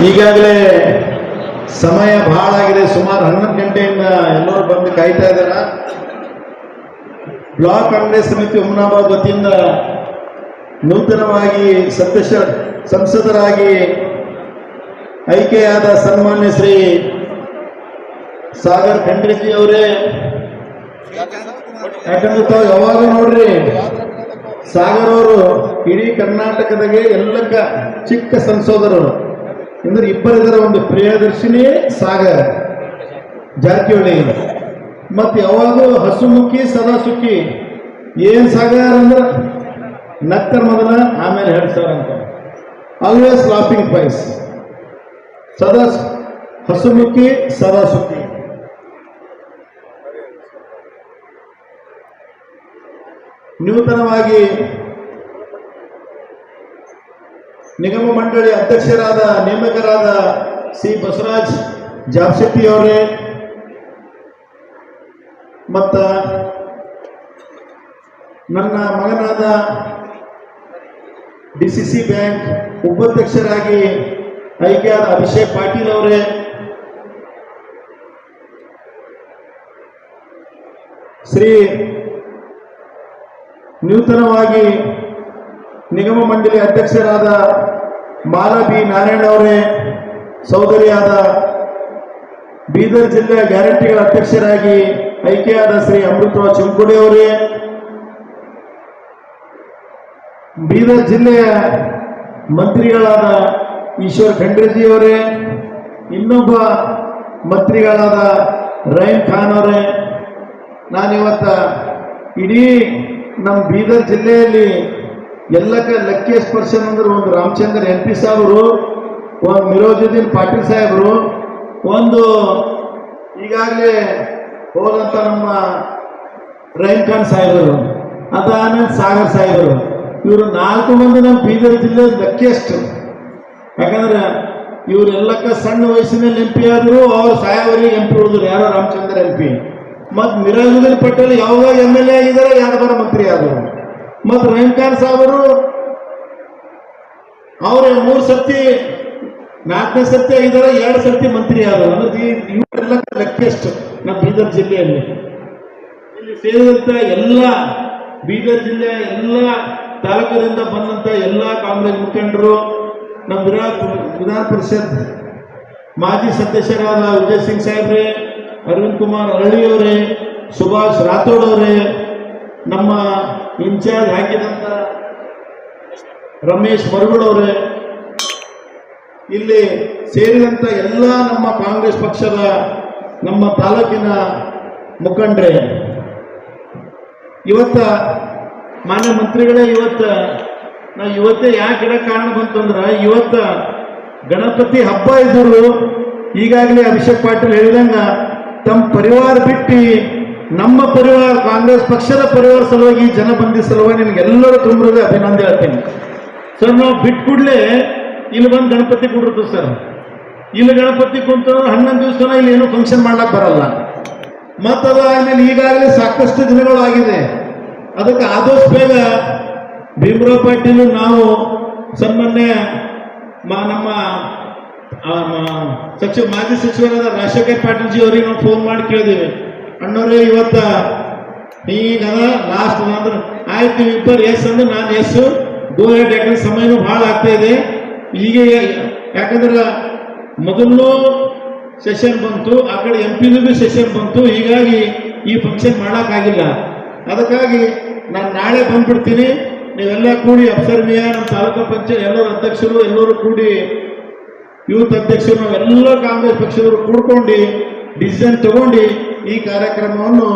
ಈಗಾಗಲೇ ಸಮಯ ಬಹಳ ಆಗಿದೆ. ಸುಮಾರು 11 ಗಂಟೆಯಿಂದ ಎಲ್ಲರೂ ಬಂದು ಕಾಯ್ತಾ ಇದ್ದಾರ. ಬ್ಲಾಕ್ ಕಾಂಗ್ರೆಸ್ ಸಮಿತಿ ಹುಮನಾಬಾದ್ ವತಿಯಿಂದ ನೂತನವಾಗಿ ಸಂಸದರಾಗಿ ಆಯ್ಕೆಯಾದ ಸನ್ಮಾನ್ಯ ಶ್ರೀ ಸಾಗರ್ ಖಂಡ್ರೆಜಿ ಅವರೇ, ಯಾಕಂದ್ರೆ ತಾವು ಯಾವಾಗ ನೋಡ್ರಿ ಸಾಗರ್ ಅವರು ಇಡೀ ಕರ್ನಾಟಕದಾಗೆ ಎಲ್ಲಕ್ಕ ಚಿಕ್ಕ ಸಂಸದರು ಅಂದ್ರೆ ಇಬ್ಬರಿದರ. ಒಂದು ಪ್ರಿಯದರ್ಶಿನಿ ಸಾಗರ್ ಜಾರಕಿಹೊಳಿ, ಮತ್ತೆ ಯಾವಾಗೂ ಹಸುಮುಖಿ ಸದಾ ಸುಖಿ. ಏನ್ ಸಾಗರ್ ಅಂದ್ರೆ ನಕ್ಕರ್ ಮೊದಲ ಆಮೇಲೆ ಹೇಳ್ತಾರ ಅಂತ. ಆಲ್ವೇಸ್ ಲಾಫಿಂಗ್ ಫೈಸ್, ಸದಾ ಹಸುಮುಖಿ ಸದಾ ಸುಖಿ. ನೂತನವಾಗಿ ನಿಗಮ ಮಂಡಳಿ ಅಧ್ಯಕ್ಷರಾದ ನೇಮಕರಾದ ಸಿ ಬಸವರಾಜ್ ಜಾಬ್ಶೆಟ್ಟಿ ಅವರೇ, ಮತ್ತ ನನ್ನ ಮಗನಾದ ಡಿಸಿಸಿ ಬ್ಯಾಂಕ್ ಉಪಾಧ್ಯಕ್ಷರಾಗಿ ಆಯ್ಕೆಯಾದ ಅಭಿಷೇಕ್ ಪಾಟೀಲ್ ಅವರೇ, ಶ್ರೀ ನೂತನವಾಗಿ ನಿಗಮ ಮಂಡಳಿ ಅಧ್ಯಕ್ಷರಾದ ಮಾಲಾ ಬಿ ನಾರಾಯಣ ಅವರೇ, ಸಹೋದರಿಯಾದ ಬೀದರ್ ಜಿಲ್ಲೆಯ ಗ್ಯಾರಂಟಿಗಳ ಅಧ್ಯಕ್ಷರಾಗಿ ಆಯ್ಕೆಯಾದ ಶ್ರೀ ಅಮೃತರಾವ್ ಚಿಂಕೋಡಿ ಅವರೇ, ಬೀದರ್ ಜಿಲ್ಲೆಯ ಮಂತ್ರಿಗಳಾದ ಈಶ್ವರ್ ಖಂಡ್ರೆಜಿ ಅವರೇ, ಇನ್ನೊಬ್ಬ ಮಂತ್ರಿಗಳಾದ ರಹೀಂ ಖಾನ್ ಅವರೇ. ನಾನಿವತ್ತ ಇಡೀ ನಮ್ಮ ಬೀದರ್ ಜಿಲ್ಲೆಯಲ್ಲಿ ಎಲ್ಲಕ್ಕ ಲಕ್ಕಿಯಸ್ಟ್ ಪರ್ಸನ್ ಅಂದ್ರೆ ಒಂದು ರಾಮಚಂದ್ರ MP ಸಾಹೇಬರು, ಒಂದು ಮಿರೋಜುದ್ದೀನ್ ಪಾಟೀಲ್ ಸಾಹೇಬರು, ಒಂದು ಈಗಾಗಲೇ ಹೋದಂಥ ನಮ್ಮ ರಹೀಂ ಖಾನ್ ಸಾಹೇಬರು, ಅದಾದ್ಮೇಲೆ ಸಾಗರ್ ಸಾಹೇಬರು. ಇವರು 4 ಮಂದಿ ನಮ್ಮ ಬೀದರ್ ಜಿಲ್ಲೆ ಲಕ್ಕಿಯಸ್ಟ್. ಯಾಕಂದ್ರೆ ಇವರೆಲ್ಲಕ್ಕ ಸಣ್ಣ ವಯಸ್ಸಿನಲ್ಲಿ MP ಆದ್ರು, ಅವ್ರು ಸಾಹೇಬರಿಗೆ MP ಉಳಿದ್ರು. ಯಾರೋ ರಾಮಚಂದ್ರ MP, ಮತ್ತು ಮಿರಾಜುದ್ದೀನ್ ಪಟೇಲ್ ಯಾವಾಗ MLA ಆಗಿದ್ದಾರೆ, 2 ಬಾರಿ ಮಂತ್ರಿ ಆದರು. ಮತ್ತು ರಹೀಂ ಖಾನ್ ಸಾಹೇಬರು ಅವರು 3 ಸರ್ತಿ 4ನೇ ಸರ್ತಿ ಆಗಿದ್ದಾರೆ, 2 ಸರ್ತಿ ಮಂತ್ರಿ ಆದರು. ಅಂದ್ರೆ ಇವರೆಲ್ಲ ಲಕ್ಕಿಯಸ್ಟ್ ನಮ್ಮ ಬೀದರ್ ಜಿಲ್ಲೆಯಲ್ಲಿ. ಇಲ್ಲಿ ಸೇರಿದಂತ ಎಲ್ಲ ಬೀದರ್ ಜಿಲ್ಲೆಯ ಎಲ್ಲ ತಾಲೂಕಿನಿಂದ ಬಂದಂತ ಎಲ್ಲ ಕಾಂಗ್ರೆಸ್ ಮುಖಂಡರು, ನಮ್ಮ ವಿಧಾನ ಪರಿಷತ್ ಮಾಜಿ ಸದಸ್ಯರಾದ ವಿಜಯ್ ಸಿಂಗ್ ಸಾಹೇಬ್ರೆ, ಅರವಿಂದ್ ಕುಮಾರ್ ಅರಳಿ ಅವರೇ, ಸುಭಾಷ್ ರಾಥೋಡ್ ಅವರೇ, ನಮ್ಮ ಇನ್ಚಾರ್ಜ್ ಹಾಕಿದಂತ ರಮೇಶ್ ಮರುಗುಡ್ ಅವರೇ, ಇಲ್ಲಿ ಸೇರಿದಂತ ಎಲ್ಲ ನಮ್ಮ ಕಾಂಗ್ರೆಸ್ ಪಕ್ಷದ ನಮ್ಮ ತಾಲೂಕಿನ ಮುಖಂಡರೇ, ಇವತ್ತ ಮಾನ್ಯ ಮಂತ್ರಿಗಳೇ, ಇವತ್ತೇ ಯಾಕೆ ಇಡಕ್ಕೆ ಕಾರಣ ಬಂತಂದ್ರೆ ಇವತ್ತ ಗಣಪತಿ ಹಬ್ಬ ಇದ್ದರು. ಈಗಾಗಲೇ ಅಭಿಷೇಕ್ ಪಾಟೀಲ್ ಹೇಳಿದಂಗ ತಮ್ಮ ಪರಿವಾರ ಬಿಟ್ಟು ನಮ್ಮ ಪರಿವಾರ ಕಾಂಗ್ರೆಸ್ ಪಕ್ಷದ ಪರಿವಾರ ಸಲುವಾಗಿ ಜನ ಬಂದಿ ಸಲುವಾಗಿ ನಿಮ್ಗೆಲ್ಲರೂ ತುಂಬದೇ ಅಭಿನಂದನೆ ಹೇಳ್ತೀನಿ ಸರ್. ನಾವು ಬಿಟ್ಟು ಕೂಡಲೇ ಇಲ್ಲಿ ಬಂದು ಗಣಪತಿ ಕೂಡಿರ್ತೀವಿ ಸರ್. ಇಲ್ಲಿ ಗಣಪತಿ ಕುಂತ 11 ದಿವಸ ಇಲ್ಲಿ ಏನೂ ಫಂಕ್ಷನ್ ಮಾಡ್ಲಕ್ಕೆ ಬರಲ್ಲ. ಮತ್ತದು ಆದ್ಮೇಲೆ ಈಗಾಗಲೇ ಸಾಕಷ್ಟು ದಿನಗಳು ಆಗಿದೆ. ಅದಕ್ಕೆ ಆದಷ್ಟು ಬೇಗ ಭೀಮರಾವ್ ಪಾಟೀಲ್ ನಾವು ಸನ್ಮಾನ್ಯ ನಮ್ಮ ಮಾಜಿ ಸಚಿವರಾದ ರಾಜಶೇಖರ್ ಪಾಟೀಲ್ ಜಿ ಅವರಿಗೆ ನಾವು ಫೋನ್ ಮಾಡಿ ಕೇಳಿದ್ದೀವಿ, ಅಣ್ಣವ್ರೆ ಇವತ್ತ ಈಗ ಲಾಸ್ಟ್ ಅಂದ್ರೆ ಆಯ್ತು ನೀವು ಇಬ್ಬರು ಎಸ್ ಅಂದ್ರೆ ನಾನು ಎಸ್ ಗೋ ಹೆಡ್. ಯಾಕಂದ್ರೆ ಸಮಯನೂ ಭಾಳ ಆಗ್ತಾ ಇದೆ. ಹೀಗೆ ಯಾಕಂದ್ರೆ ಮೊದಲು ಸೆಷನ್ ಬಂತು, ಆ ಕಡೆ MP ಸೆಷನ್ ಬಂತು, ಹೀಗಾಗಿ ಈ ಫಂಕ್ಷನ್ ಮಾಡೋಕ್ಕಾಗಿಲ್ಲ. ಅದಕ್ಕಾಗಿ ನಾನು ನಾಳೆ ಬಂದ್ಬಿಡ್ತೀನಿ. ನೀವೆಲ್ಲ ಕೂಡಿ ಅಫ್ಸರ್ ಮಿಯಾ, ನಮ್ಮ ತಾಲೂಕು ಪಂಚಾಯತ್ ಎಲ್ಲರೂ ಅಧ್ಯಕ್ಷರು, ಎಲ್ಲರೂ ಕೂಡಿ ಯೂತ್ ಅಧ್ಯಕ್ಷರು, ನಾವೆಲ್ಲ ಕಾಂಗ್ರೆಸ್ ಪಕ್ಷದವರು ಕೂಡ್ಕೊಂಡು ಡಿಸಿಷನ್ ತಗೊಂಡು ಈ ಕಾರ್ಯಕ್ರಮವನ್ನು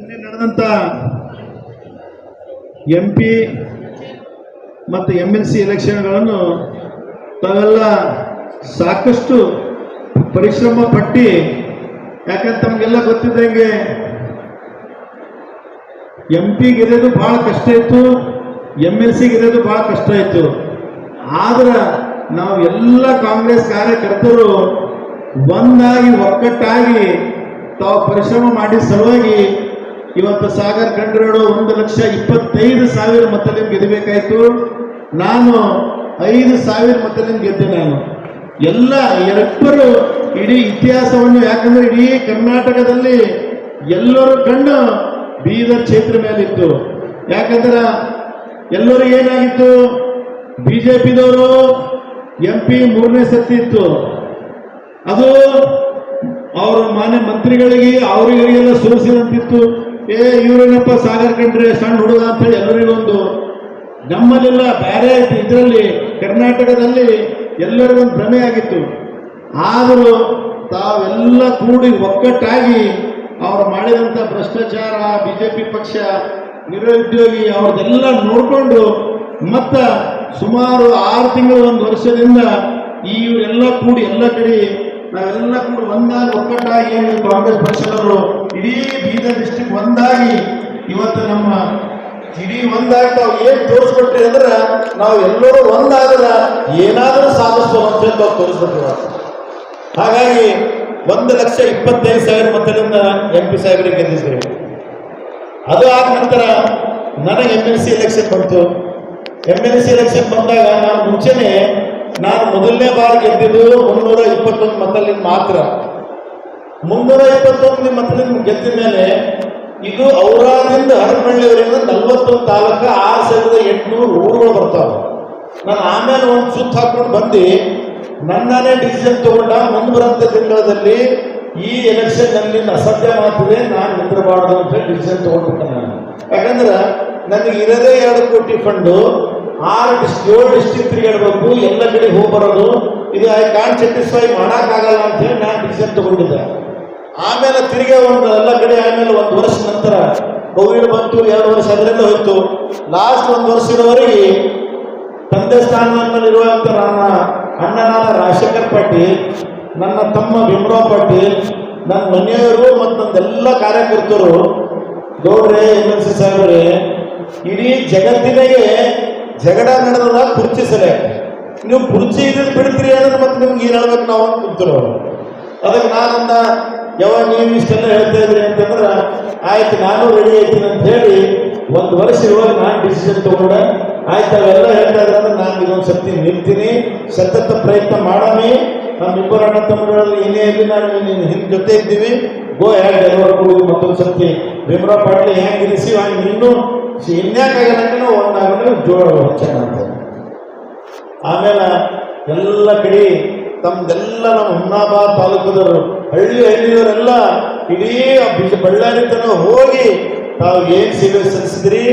ಮೊನ್ನೆ ನಡೆದಂಥ MP ಮತ್ತು MLC ಎಲೆಕ್ಷನ್ಗಳನ್ನು ತಾವೆಲ್ಲ ಸಾಕಷ್ಟು ಪರಿಶ್ರಮ ಪಟ್ಟು, ಯಾಕಂತ ತಮಗೆಲ್ಲ ಗೊತ್ತಿದ್ದಂಗೆ MP ಗೆಲ್ಲೋದು ಬಹಳ ಕಷ್ಟ ಇತ್ತು, MLC ಗೆಲ್ಲೋದು ಬಹಳ ಕಷ್ಟ ಇತ್ತು. ಆದ್ರೆ ನಾವು ಎಲ್ಲ ಕಾಂಗ್ರೆಸ್ ಕಾರ್ಯಕರ್ತರು ಒಂದಾಗಿ ಒಕ್ಕಟ್ಟಾಗಿ ತಾವು ಪರಿಶ್ರಮ ಮಾಡಿದ ಸಲುವಾಗಿ ಇವತ್ತು ಸಾಗರ್ ಖಂಡ್ರೇಗೌಡ 1,25,000 ಮತದಿಂದ ಗೆಲ್ಲಬೇಕಾಯ್ತು. ನಾನು 5,000 ಮತದಿಂದ ಗೆದ್ದೆ. ನಾನು ಎಲ್ಲ ಎರಬ್ಬರು ಇಡೀ ಇತಿಹಾಸವನ್ನು, ಯಾಕಂದ್ರೆ ಇಡೀ ಕರ್ನಾಟಕದಲ್ಲಿ ಎಲ್ಲರೂ ಕಣ್ಣು ಬೀದರ್ ಕ್ಷೇತ್ರ ಮೇಲಿತ್ತು. ಯಾಕಂದ್ರೆ ಎಲ್ಲರೂ ಏನಾಗಿತ್ತು, ಬಿಜೆಪಿದವರು MP 3ನೇ ಸತಿ ಇತ್ತು. ಅದು ಅವರು ಮಾನ್ಯ ಮಂತ್ರಿಗಳಿಗೆ ಅವರಿಗೆಲ್ಲ ಸೋಸಿದಂತಿತ್ತು. ಇವರೇನಪ್ಪ ಸಾಗರ್ ಖಂಡ್ರೆ ಸಣ್ಣ ಹುಡುಗ ಅಂತ ಹೇಳಿ ಎಲ್ಲರಿಗೊಂದು, ನಮ್ಮಲ್ಲೆಲ್ಲ ಬೇರೆ ಇದರಲ್ಲಿ ಕರ್ನಾಟಕದಲ್ಲಿ ಎಲ್ಲರಿಗೊಂದು ಭ್ರಮೆ ಆಗಿತ್ತು. ಆದರೂ ತಾವೆಲ್ಲ ಕೂಡಿ ಒಕ್ಕಟ್ಟಾಗಿ ಅವರು ಮಾಡಿದಂಥ ಭ್ರಷ್ಟಾಚಾರ, ಬಿಜೆಪಿ ಪಕ್ಷ, ನಿರುದ್ಯೋಗಿ ಅವ್ರದ್ದೆಲ್ಲ ನೋಡಿಕೊಂಡು ಮತ್ತ ಸುಮಾರು 6 ತಿಂಗಳು 1 ವರ್ಷದಿಂದ ಇವರೆಲ್ಲ ಕೂಡಿ ಎಲ್ಲ ಕಡೆ ನಾವೆಲ್ಲ ಕೂಡ ಒಂದಾಗಿ ಒಕ್ಕಟ್ಟಾಗಿ ಕಾಂಗ್ರೆಸ್ ಪಕ್ಷದವರು ಇಡೀ ಬೀದರ್ ಡಿಸ್ಟ್ರಿಕ್ಟ್ ಒಂದಾಗಿ ಇವತ್ತು ನಮ್ಮ ಇಡೀ ಒಂದಾಗಿ ತಾವು ಏನು ತೋರಿಸ್ಬಿಟ್ರಿ ಅಂದ್ರೆ ನಾವು ಎಲ್ಲರೂ ಒಂದಾದ್ರೆ ಏನಾದರೂ ಸಾಧಿಸ್ಬೋದು ಅಂತ ಹೇಳಿ ತಾವು ತೋರಿಸ್ಬಿಟ್ರಿ. ಹಾಗಾಗಿ 1,25,000 ಮತದಿಂದ MP ಸಾಹೇಬರಿಗೆ ಗೆದ್ದಿದ್ರಿ. ಅದು ಆದ ನಂತರ ನನಗೆ MLC ಎಲೆಕ್ಷನ್ ಬಂತು. MLC ಎಲೆಕ್ಷನ್ ಬಂದಾಗ ನಾನು ಮೊದಲನೇ ಬಾರಿ ಗೆದ್ದಿದ್ದು 321 ಮತದಿಂದ ಮಾತ್ರ. 321 ಮತದಿಂದ ಗೆದ್ದ ಮೇಲೆ ಇದು ಔರಾದಿಂದ ಹರಪಳ್ಳಿಯವರಿಂದ 41 ತಾಲೂಕು 6,800 ಊರುಗಳು ಬರ್ತಾವೆ. ನಾನು ಆಮೇಲೆ ಒಂದು ಸುತ್ತ ಹಾಕೊಂಡು ಬಂದು ನನ್ನೇ ಡಿಸಿಷನ್ ತಗೊಂಡ, ಮುಂದೆ ಬರಂತ ತಿಂಗಳಲ್ಲಿ ಈ ಎಲೆಕ್ಷನ್ ನಲ್ಲಿ ಅಸಾಧ್ಯ ಮಾಡ್ತಿದೆ, ನಾನು ನಿಂದಿರಬಾರ್ದು ಅಂತ ಹೇಳಿ ಡಿಸಿಷನ್ ತಗೊಂಡ್ಬಿಟ್ಟೆ ನಾನು. ಯಾಕಂದ್ರೆ ನನಗೆ ಇರೋದೇ 2 ಕೋಟಿ ಫಂಡು, 7 ಡಿಸ್ಟ್ರಿಕ್ಟ್ ತಿರುಗಾಡಬೇಕು, ಎಲ್ಲ ಕಡೆ ಹೋಗಿ ಬರೋದು, ಇದು ಐ ಕಾಂಟ್ ಸ್ಯಾಟಿಸ್ಫೈ ಮಾಡೋಕ್ಕಾಗಲ್ಲ ಅಂತ ಹೇಳಿ ನಾನು ಡಿಸಿಷನ್ ತಗೊಂಡಿದ್ದೆ. ಆಮೇಲೆ ತಿರುಗಿ ಎಲ್ಲ ಕಡೆ ಆಮೇಲೆ 1 ವರ್ಷ ನಂತರ ಕೋವಿಡ್ ಬಂತು, 2 ವರ್ಷ ಅದರಿಂದ ಹೋಯ್ತು. ಲಾಸ್ಟ್ 1 ವರ್ಷ ಇರೋವರೆಗೆ ತಂದೆ ಸ್ಥಾನದಲ್ಲಿರುವಂಥ ನನ್ನ ಅಣ್ಣನಾದ ರಾಜಶೇಖರ್ ಪಾಟೀಲ್, ನನ್ನ ತಮ್ಮ ಭೀಮರಾವ್ ಪಾಟೀಲ್, ನನ್ನ ಮನೆಯವರು ಮತ್ತು ನಂದೆಲ್ಲ ಕಾರ್ಯಕರ್ತರು, ಗೌಡ್ರೆ, MLC ಸಾಹೇಬ್ರೆ, ಇಡೀ ಜಗತ್ತಿನಾಗೆ ಜಗಳ ನಡೆದ ಕುರ್ಚಿ ಸಲಹೆ. ನೀವು ಕುರ್ಚಿ ಇದ್ರೆ ಬಿಡ್ತೀರಿ ಅಂದ್ರೆ ಮತ್ತೆ ನಿಮ್ಗೆ ಏನು ಹೇಳ್ಬೇಕು ನಾವು ಅಂತ ಕೂತಿರೋ. ಅದಕ್ಕೆ ನಾನಂದ ಯಾವಾಗ ನೀವು ಇಷ್ಟೆಲ್ಲ ಹೇಳ್ತಾ ಇದ್ರಿ ಅಂತಂದ್ರೆ ಆಯ್ತು ನಾನು ರೆಡಿ ಆಯ್ತೀನಿ ಅಂತ ಹೇಳಿ 1 ವರ್ಷ ಇರುವಾಗ ನಾನು ಡಿಸಿಷನ್ ತಗೊಂಡೆ. ಆಯ್ತು ಅವೆಲ್ಲ ಹೇಳ್ತಾ ಇದ್ರೆ ಅಂದ್ರೆ ನಾನು ಇದೊಂದು ಸತಿ ನಿಲ್ತೀನಿ, ಸತತ ಪ್ರಯತ್ನ ಮಾಡಮಿ. ನಮ್ಮಿಬ್ಬರು ಅಣ್ಣ ತಮ್ಮಗಳಲ್ಲಿ ಏನೇ ಇರಲಿ ನಾನು ಹಿಂದೆ ಜೊತೆ ಇದ್ದೀವಿ, ಗೋ ಹ್ಯಾಡ್ ಎಲ್ಲರೂ ಕೂಡಿ ಮತ್ತೊಂದು ಸತಿ ಭೀಮರಾವ್ ಪಾಟೀಲ್ ಹೆಂಗೆ ಇರಿಸಿ ಹಂಗೆ ನೀನು ಇನ್ಯಾಕಾಗಲ್ಲ ಒಂದಾಗಲೇ ಜೋಳ ಚೆನ್ನಾಗಿ. ಆಮೇಲೆ ಎಲ್ಲ ಕಡೆ ತಮ್ದೆಲ್ಲ ನಮ್ಮ ಹುಮ್ನಾಬಾದ್ ತಾಲೂಕದವರು ಹಳ್ಳಿಯವರೆಲ್ಲ ಇಡೀ ಬಳ್ಳಾರಿ ತನಕ ಹೋಗಿ ತಾವು ಏನು ಸೇವೆ ಸಲ್ಲಿಸಿದ್ರಿ,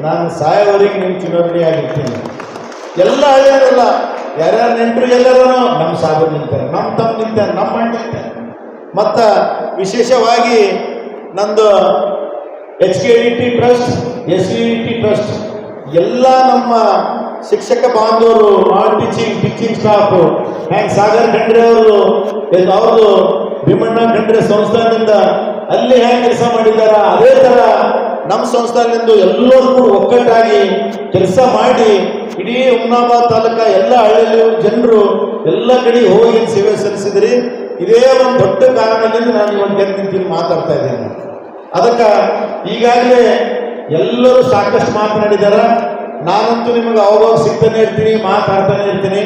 ನಾನು ಸಾಯೋವರೆಗೆ ನಿಮ್ಮ ಚುನಾವಣೆ ಆಗಿರ್ತೀನಿ. ಎಲ್ಲ ಹಳ್ಳಿಯವರೆಲ್ಲ ಯಾರ್ಯಾರು ನೆಂಟರು ಎಲ್ಲರೂ ನಮ್ಮ ಸಾಗರ್ ನಿಂತಾರೆ, ನಮ್ಮ ತಮ್ಮ ನಿಂತಾರೆ, ನಮ್ಮ ಅಣ್ಣ ನಿಂತಾರೆ. ಮತ್ತು ವಿಶೇಷವಾಗಿ ನಂದು HKDT ಟ್ರಸ್ಟ್, SVT ಟ್ರಸ್ಟ್ ಎಲ್ಲ ನಮ್ಮ ಶಿಕ್ಷಕ ಬಾಂಧವರು, ನಾನ್ ಟೀಚಿಂಗ್ ಸ್ಟಾಫ್, ಹ್ಯಾಂಗೆ ಸಾಗರ್ ಖಂಡ್ರೆ ಅವರು ಅವ್ರದ್ದು ಭೀಮಣ್ಣ ಖಂಡ್ರೆ ಸಂಸ್ಥಾನದಿಂದ ಅಲ್ಲಿ ಹ್ಯಾಂಗೆ ಕೆಲಸ ಮಾಡಿದ್ದಾರೆ, ಅದೇ ಥರ ನಮ್ಮ ಸಂಸ್ಥಾನದಿಂದ ಎಲ್ಲರೂ ಕೂಡ ಒಕ್ಕಟ್ಟಾಗಿ ಕೆಲಸ ಮಾಡಿ ಇಡೀ ಹುಮ್ನಾಬಾದ್ ತಾಲೂಕ ಎಲ್ಲ ಹಳ್ಳಿಯಲ್ಲಿ ಜನರು ಎಲ್ಲ ಕಡೆ ಹೋಗಿ ಸೇವೆ ಸಲ್ಲಿಸಿದ್ರಿ. ಇದೇ ಒಂದು ದೊಡ್ಡ ಕಾರಣದಿಂದ ನಾನು ಇವತ್ತು ಗೆದ್ದು ಮಾತಾಡ್ತಾ ಇದ್ದೇನೆ. ಅದಕ್ಕೆ ಈಗಾಗಲೇ ಎಲ್ಲರೂ ಸಾಕಷ್ಟು ಮಾತನಾಡಿದ್ದಾರೆ. ನಾನಂತೂ ನಿಮಗೆ ಅವಾಗ ಸಿಗ್ತಾನೆ ಇರ್ತೀನಿ, ಮಾತಾಡ್ತಾನೆ ಇರ್ತೀನಿ.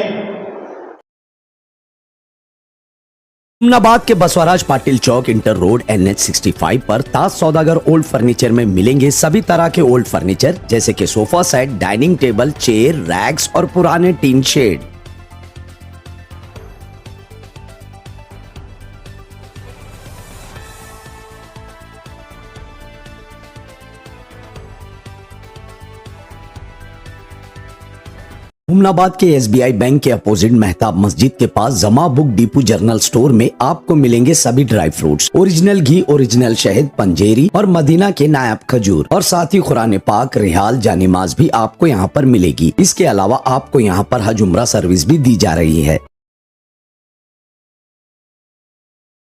हुमनाबाद के बसवराज पाटिल चौक इंटर रोड NH 65 पर ताज सौदागर ओल्ड फर्नीचर में मिलेंगे सभी तरह के ओल्ड फर्नीचर जैसे कि sofa set, dining table, chair, racks और पुराने टीन शेड। हुमनाबाद के SBI बैंक के अपोजिट मेहताब मस्जिद के पास जमा बुक डिपो जर्नल स्टोर में आपको मिलेंगे सभी ड्राई फ्रूट्स, ओरिजिनल घी, ओरिजिनल शहद, पंजेरी और मदीना के नायाब खजूर और साथ ही कुरान पाक, रिहाल, जानिमाज भी आपको यहाँ पर मिलेगी। इसके अलावा आपको यहाँ पर हज उम्रा सर्विस भी दी जा रही है।